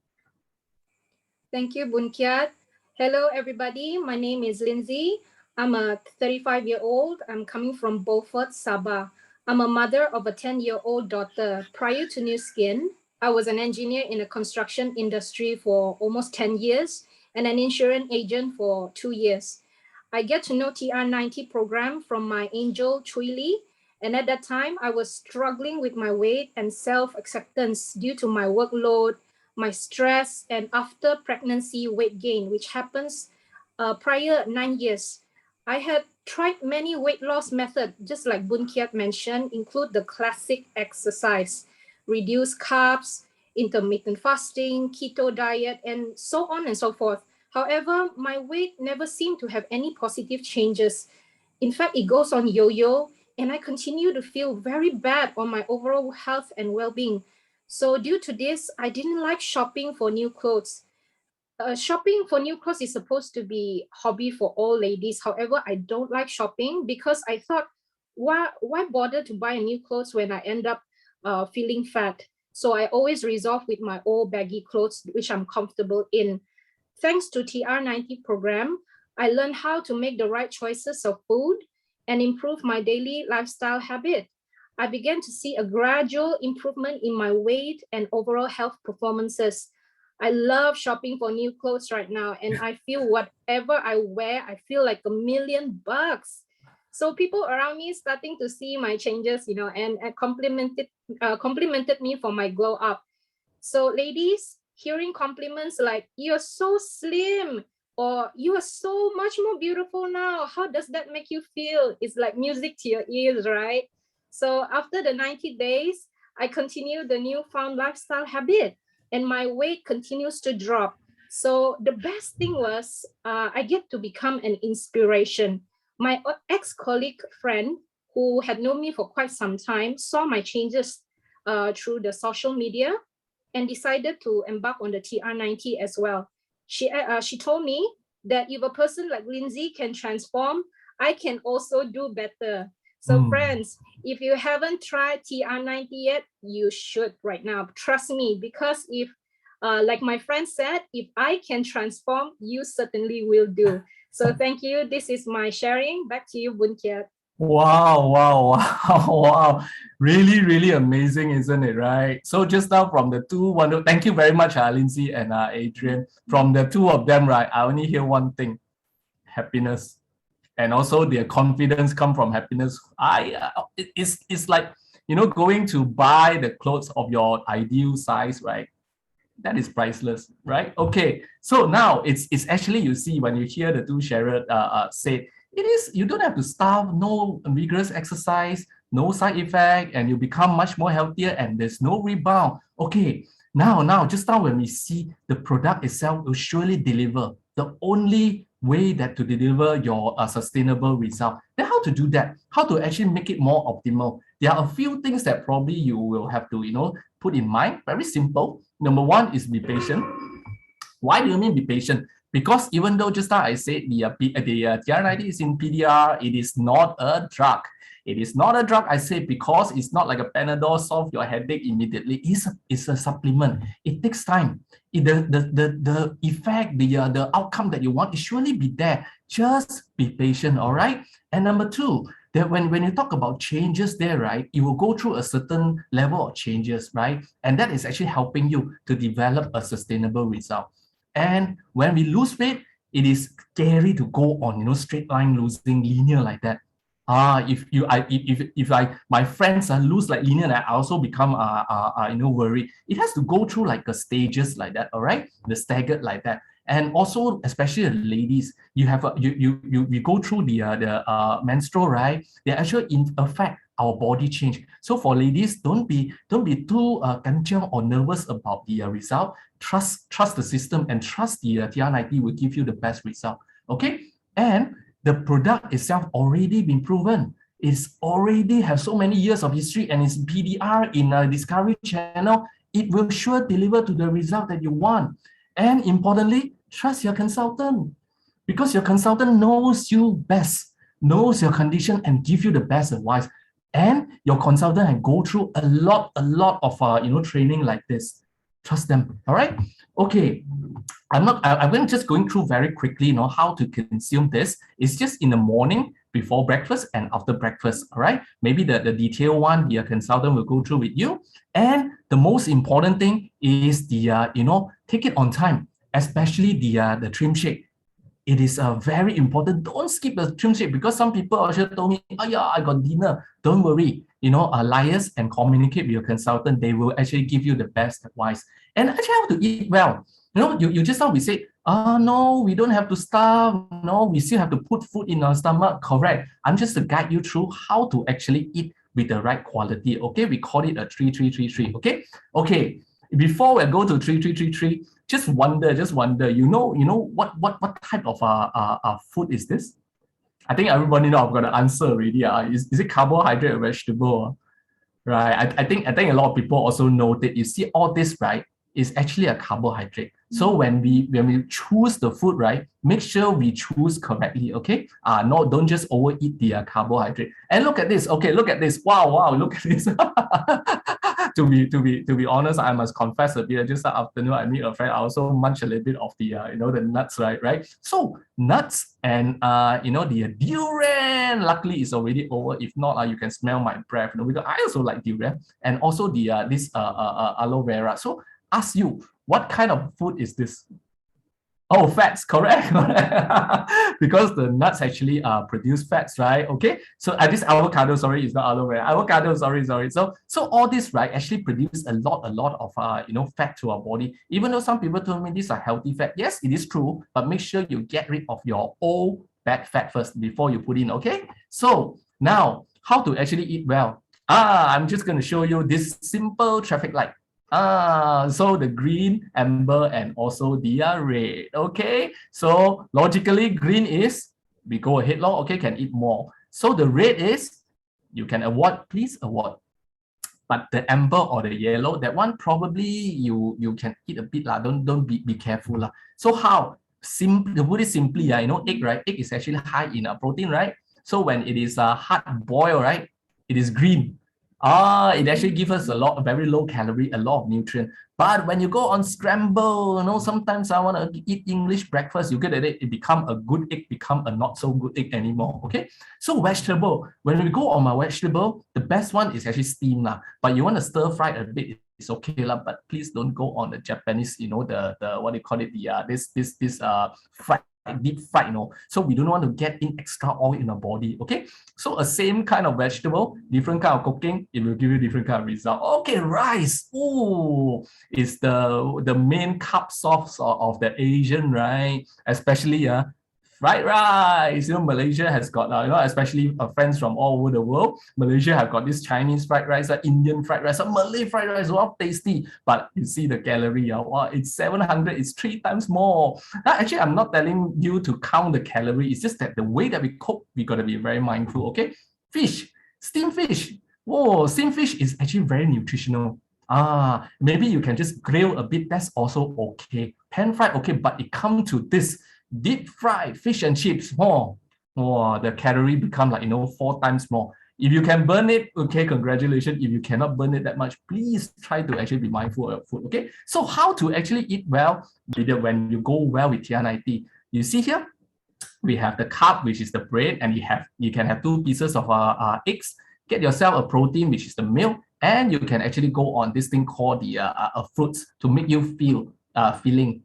Thank you, Bunkiat. Hello, everybody. My name is Lindsay. I'm a 35-year-old. I'm coming from Beaufort, Sabah. I'm a mother of a 10-year-old daughter. Prior to New Skin, I was an engineer in the construction industry for almost 10 years and an insurance agent for 2 years. I get to know TR90 program from my angel, Chui Lee. And at that time, I was struggling with my weight and self-acceptance due to my workload, my stress, and after pregnancy weight gain, which happens prior 9 years. I had tried many weight loss methods, just like Bunkiat mentioned, include the classic exercise, reduce carbs, intermittent fasting, keto diet, and so on and so forth. However, my weight never seemed to have any positive changes. In fact, it goes on yo-yo, and I continue to feel very bad on my overall health and well-being. So due to this, I didn't like shopping for new clothes. Shopping for new clothes is supposed to be hobby for all ladies. However, I don't like shopping because I thought, why bother to buy new clothes when I end up feeling fat? So I always resolve with my old baggy clothes, which I'm comfortable in. Thanks to TR90 program, I learned how to make the right choices of food and improve my daily lifestyle habit. I began to see a gradual improvement in my weight and overall health performances. I love shopping for new clothes right now, and I feel whatever I wear, I feel like $1,000,000. So people around me starting to see my changes, and complimented me for my glow up. So ladies, hearing compliments like, "You're so slim, or you are so much more beautiful now. How does that make you feel? It's like music to your ears, right? So after the 90 days, I continue the newfound lifestyle habit and my weight continues to drop. So the best thing was I get to become an inspiration. My ex-colleague friend who had known me for quite some time saw my changes through the social media and decided to embark on the TR90 as well. She told me that if a person like Lindsay can transform, I can also do better. So friends, if you haven't tried TR90 yet, you should right now. Trust me, because if, like my friend said, if I can transform, you certainly will do. So thank you. This is my sharing. Back to you, Boon Kiat. Wow, wow, wow, wow. Really, really amazing, isn't it, right? So just now from the two, thank you very much, Lindsay and Adrian. From the two of them, right, I only hear one thing, happiness. And also their confidence come from happiness. It's like, you know, going to buy the clothes of your ideal size, right? That is priceless, right? Okay, so now it's actually, you see, when you hear the two sharers say, it is, you don't have to starve, no rigorous exercise, no side effect, and you become much more healthier, and there's no rebound. Okay, now, just now when we see the product itself will surely deliver the only way that to deliver your sustainable result. Then how to do that? How to actually make it more optimal? There are a few things that probably you will have to, you know, put in mind. Very simple. Number one is be patient. Why do you mean be patient? Because even though just now I said the TR90 is in PDR, it is not a drug. It is not a drug, I say, because it's not like a Panadol solve your headache immediately. It's a supplement. It takes time. The effect, the outcome that you want, it surely be there. Just be patient, all right? And number two, that when you talk about changes there, right, you will go through a certain level of changes, right? And that is actually helping you to develop a sustainable result. And when we lose weight, it is scary to go on, you know, straight line losing linear like that. If my friends lose like linear, I also become you know, worried. It has to go through like a stages like that, all right? The staggered like that. And also, especially the ladies, you have you go through the menstrual, right? They actually affect our body change. So for ladies, don't be too kanchiong or nervous about the result. Trust the system and trust the TR90 will give you the best result. Okay, and the product itself already been proven. It's already have so many years of history and it's PDR in a Discovery Channel. It will sure deliver to the result that you want. And importantly, trust your consultant, because your consultant knows you best, knows your condition and give you the best advice. And your consultant can go through a lot of you know, training like this. Trust them. All right. Okay. I'm just going through very quickly, you know, how to consume this. It's just in the morning, before breakfast and after breakfast. All right. Maybe the detailed one, the consultant will go through with you. And the most important thing is the you know, take it on time, especially the trim shake. It is very important. Don't skip the trim shake, because some people also told me, oh yeah, I got dinner. Don't worry. You know, liaise and communicate with your consultant. They will actually give you the best advice. And actually have to eat well. You know, you just now we say, no, we don't have to starve. No, we still have to put food in our stomach. Correct. I'm just to guide you through how to actually eat with the right quality. Okay, we call it a 3-3-3-3. Okay, okay. Before we go to 3-3-3-3, just wonder. You know what type of food is this? I think everybody know I've got an answer already. Is it carbohydrate or vegetable? Right. I think a lot of people also know that you see all this, right, is actually a carbohydrate. So when we choose the food, right, make sure we choose correctly. Okay. No, don't just overeat the carbohydrate. And look at this. Okay, look at this. Wow, look at this. To be honest, I must confess a bit. Just that afternoon, I meet a friend. I also munch a little bit of the you know, the nuts, right? So nuts and you know, the durian. Luckily, it's already over. If not, you can smell my breath. You know, because I also like durian, and also the this aloe vera. So ask you, what kind of food is this? Oh, fats, correct. Because the nuts actually produce fats, right? Okay. So this avocado, sorry, it's not aloe vera. Avocado, sorry. So all this, right, actually produce a lot of fat to our body. Even though some people told me these are healthy fat. Yes, it is true, but make sure you get rid of your old bad fat first before you put in. Okay. So now, how to actually eat well? I'm just going to show you this simple traffic light. So the green, amber, and also the red. Okay, so logically, green is we go ahead, law. Okay, can eat more. So the red is you can avoid, please avoid. But the amber or the yellow, that one probably you can eat a bit lah. Don't be careful lah. So how? Simply, to put it simply, egg, right? Egg is actually high in protein, right? So when it is hard boiled, right, it is green. It actually gives us a very low calorie, a lot of nutrient. But when you go on scramble, sometimes I want to eat English breakfast, you get it become a good egg, become a not so good egg anymore. Okay. So vegetable, when we go on my vegetable, the best one is actually steam lah. But you want to stir fry a bit, it's okay lah. But please don't go on the Japanese, the what do you call it, this fried, deep fried, so we don't want to get in extra oil in our body. Okay, so a same kind of vegetable, different kind of cooking, it will give you different kind of result. Okay, rice, is the main carb source of the Asian, right? Especially fried rice. Malaysia has got especially friends from all over the world. Malaysia have got this Chinese fried rice, Indian fried rice, Malay fried rice. Wow, tasty. But you see the calorie, wow, it's 700. It's 3 times more. Now, actually, I'm not telling you to count the calorie. It's just that the way that we cook, we got to be very mindful. Okay, fish, steamed fish. Whoa, steamed fish is actually very nutritional. Maybe you can just grill a bit. That's also okay. Pan fried, okay, but it comes to this. Deep fried fish and chips, the calorie become 4 times more. If you can burn it, okay, congratulations. If you cannot burn it that much, please try to actually be mindful of food. Okay, so how to actually eat well when you go well with TR90? You see here, we have the carb, which is the bread, and you can have 2 pieces of eggs. Get yourself a protein, which is the milk, and you can actually go on this thing called the fruits to make you feel filling.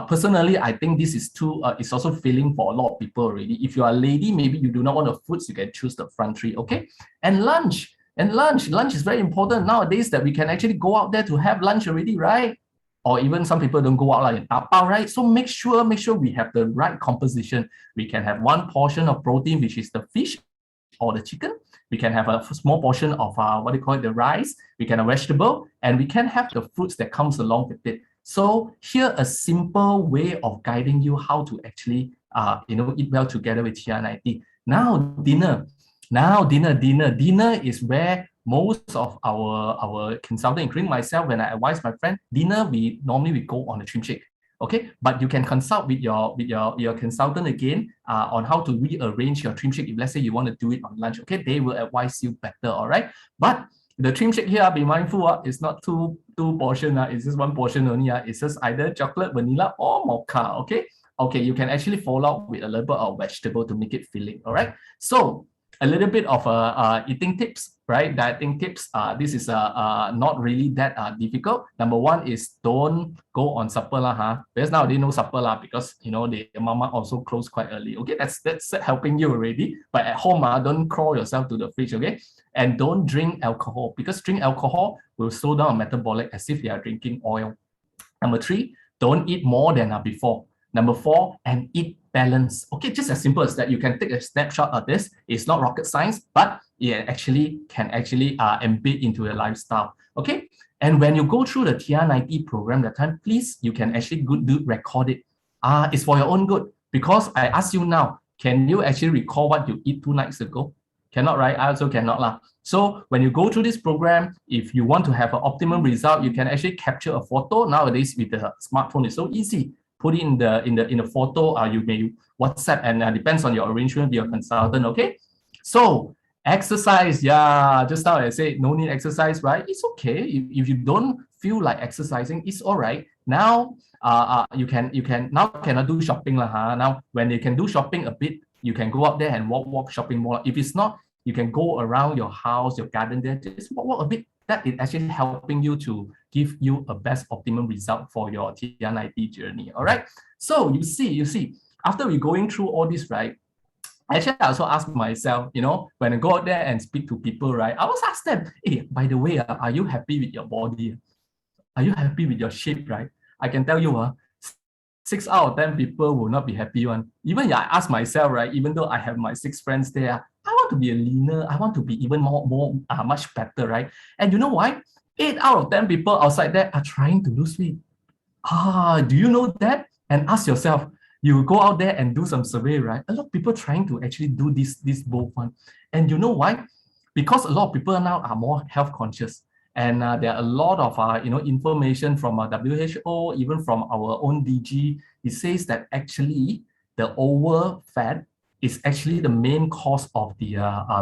Personally, I think this is it's also filling for a lot of people already. If you are a lady, maybe you do not want the fruits, you can choose the front 3. Okay, and lunch is very important nowadays, that we can actually go out there to have lunch already, right? Or even some people don't go out like in tapao, right? So make sure we have the right composition. We can have 1 portion of protein, which is the fish or the chicken. We can have a small portion of the rice. We can have vegetable, and we can have the fruits that comes along with it. So here, a simple way of guiding you how to actually, eat well together with TR90. Now dinner is where most of our consultant, including myself, when I advise my friend, dinner, we normally go on a trim shake. Okay, but you can consult with your consultant again on how to rearrange your trim shake. If let's say you want to do it on lunch, okay, they will advise you better. All right, but the trim shake here, be mindful, it's not two portion, it's just 1 portion only. It's just either chocolate, vanilla, or mocha. Okay, you can actually follow up with a little bit of vegetable to make it filling. All right, so a little bit of eating tips, right? Dieting tips. This is not really that difficult. Number 1 is don't go on supper lah, because nowadays no supper lah, because the mama also close quite early. Okay, that's helping you already. But at home, don't crawl yourself to the fridge. Okay, and don't drink alcohol, because drink alcohol will slow down metabolic as if they are drinking oil. Number 3, don't eat more than before. Number 4, and eat balance. Okay, just as simple as that. You can take a snapshot of this. It's not rocket science, but it can actually embed into your lifestyle. Okay, and when you go through the TR90 program that time, please, you can actually record it. It's for your own good, because I ask you now, can you actually recall what you eat 2 nights ago? Cannot, right? I also cannot lah. So when you go through this program, if you want to have an optimum result, you can actually capture a photo. Nowadays with the smartphone, it's so easy. Put it in the photo. You may WhatsApp, and depends on your arrangement with your consultant. Okay, so exercise. Yeah, just now I said no need exercise, right? It's okay if you don't feel like exercising. It's all right. Now, you can now cannot do shopping lah. Now when you can do shopping a bit, you can go out there and walk shopping mall. If it's not, you can go around your house, your garden there, just walk a bit. That is actually helping you to give you a best optimum result for your TR90 journey. All right. So you see, after we going through all this, right? Actually, I also ask myself, when I go out there and speak to people, right? I always ask them, hey, by the way, are you happy with your body? Are you happy with your shape, right? I can tell you, 6 out of 10 people will not be happy one. Even I ask myself, right? Even though I have my 6 friends there, I want to be a leaner. I want to be even much better, right? And you know why? 8 out of 10 people outside there are trying to lose weight. Do you know that? And ask yourself, you go out there and do some survey, right? A lot of people trying to actually do this both one. And you know why? Because a lot of people now are more health conscious. And there are a lot of information from WHO, even from our own DG. It says that actually the over fat is actually the main cause of the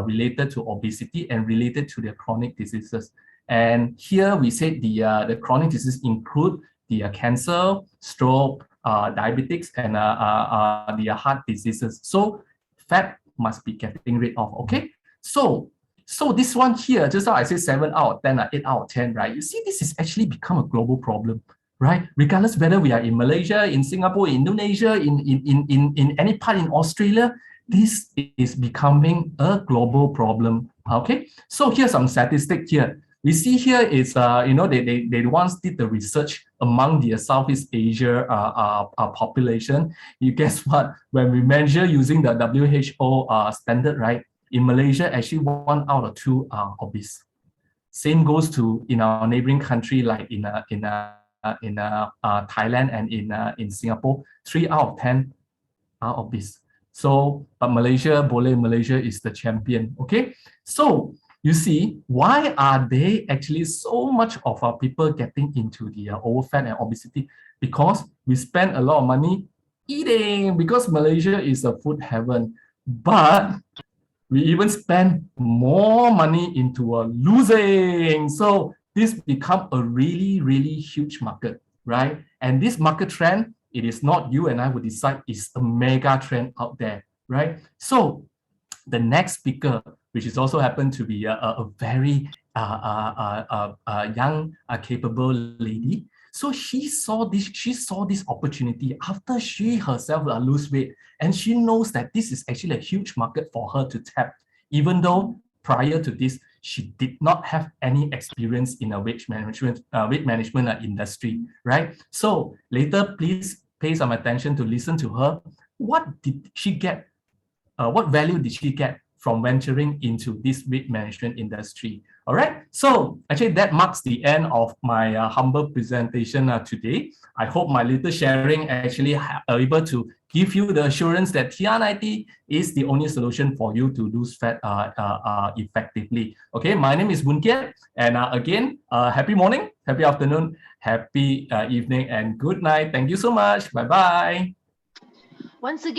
related to obesity and related to the chronic diseases. And here we said the chronic diseases include the cancer, stroke, diabetics, and the heart diseases. So fat must be getting rid of. Okay, so this one here, just now I say 7 out of 10, 8 out of 10, right? You see, this is actually become a global problem, right? Regardless whether we are in Malaysia, in Singapore, Indonesia, in any part in Australia, this is becoming a global problem. Okay, so here's some statistics here. We see here is, they once did the research among the Southeast Asia population. You guess what? When we measure using the WHO standard, right? In Malaysia, actually 1 out of 2 are obese. Same goes to in our neighboring country like in Thailand and in Singapore, 3 out of 10 are obese. So, but Malaysia is the champion. Okay, so you see, why are they actually so much of our people getting into the overfat and obesity? Because we spend a lot of money eating, because Malaysia is a food heaven. But we even spend more money into losing. So this become a really, really huge market, right? And this market trend, it is not you and I would decide, it's a mega trend out there, right? So the next speaker, which is also happened to be a very young, capable lady. So she saw this opportunity after she herself lose weight, and she knows that this is actually a huge market for her to tap, even though prior to this, she did not have any experience in a weight management industry, right? So later, please pay some attention to listen to her. What did she get? What value did she get from venturing into this weight management industry? All right, so actually that marks the end of my humble presentation today. I hope my little sharing actually able to give you the assurance that TR90 is the only solution for you to lose fat effectively. Okay, my name is Boon Kiat, and again, happy morning, happy afternoon, happy evening, and good night. Thank you so much. Bye-bye. Once again,